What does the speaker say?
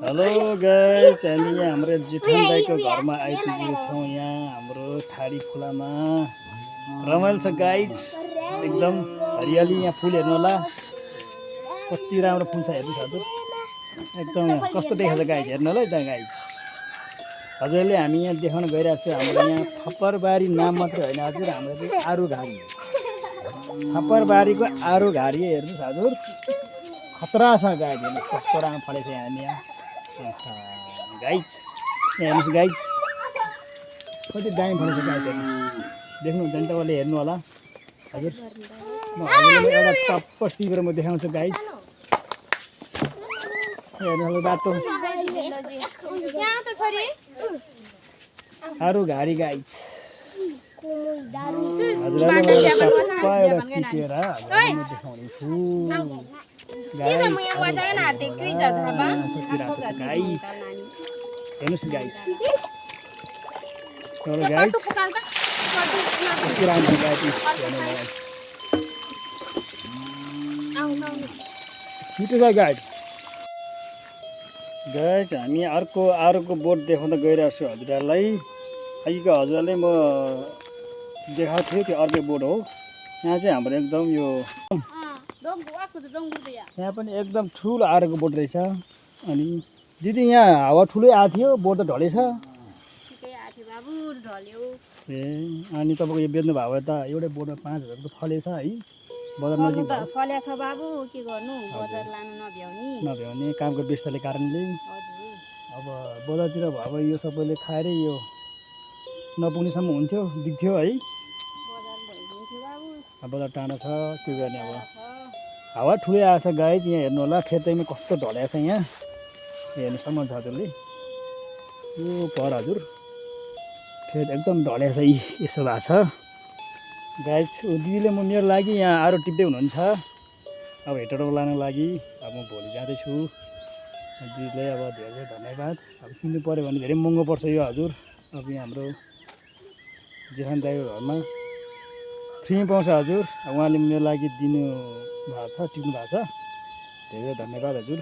Hello guys, हामी यहाँ हाम्रो जेठान दाइको घरमा आइपुगेको छौँ। यहाँ हाम्रो ठाडी खोलामा रमाइलो छ गाइस, एकदम हरियाली। यहाँ फुल हेर्नु होला, कति राम्रो फुल छ हेर्नुहोस् हजुर। एकदम कस्तो देखाउँछ गाइस, हेर्नु होला है त गाइस। हजुरले हामी यहाँ देखाउन गइरहेको छ हाम्रो यहाँ थप्परबारी नाम मात्रै होइन हजुर, हाम्रो चाहिँ आरुघारी, थप्परबारीको आरुघारी हेर्नुहोस् हजुर। खतरा छ गाइस, हेर्नुहोस् कस्तो राम्रो फलेको छ यहाँ गाइस। यहाँ हेर्नुहोस् गाइस, कति दामी फलेको छ गाइस, हेर्नुहोस्। देख्नुहुन्छ नि तपाईँले, हेर्नु होला हजुर। म हजुरलाई एउटा टप्प टिपेर म देखाउँछु गाइस। हेर्नु होला बाटो आरुघारी गाइस। हजुरहरूले म टप्प एउटा टिपेर हजुरलाई म देखाउँदैछु हेर्नुहोस् गाइस। मिठो छ गाइस। गाइस हामी अर्को बोट देखाउन गइरहेको छु हजुरहरूलाई। अघिको हजुरलाई म देखाएको थिएँ, त्यो अर्कै बोट हो। यहाँ चाहिँ हाम्रो एकदम यो यहाँ पनि एकदम ठुलो आरुको बोट रहेछ। अनि दिदी यहाँ हावा ठुलै आएको थियो, बोट त ढलेछ। ए अनि तपाईँको यो बेच्नु भएको त एउटै बोटमा 5,000 त फलेछ है। बजार नजिक फलेछ बाबु, के गर्नु, बजार लानु नभ्याउने कामको व्यस्तताले कारणले। अब बजारतिर भयो यो सबैले खाएरै यो नपुग्नेसम्म हुन्थ्यो, दिन्थ्यो है। बजार टाढो छ, के गर्ने अब। हावा ठुलै आएछ गाइस। यहाँ हेर्नु होला खेतैमा कस्तो ढलेको छ। यहाँ हेर्नु सक्नुहुन्छ हजुरले, यो पर हजुर खेत एकदम ढलेको छ। यसो भएको छ गाइस। दिदीले मेरो लागि यहाँ आरो टिप्दै हुनुहुन्छ। अब हेटौँडा लानको लागि अब म भोलि जाँदैछु। दिदीलाई अब धेरै धेरै धन्यवाद। अब किन्नु पऱ्यो भने धेरै महँगो पर्छ यो हजुर। अब यहाँ हाम्रो जेठान दाइको घरमा फ्रीमा पाउँछ हजुर। उहाँले मेरो लागि दिनु भएको छ, टिप्नु भएको छ। धेरै धेरै धन्यवाद हजुर।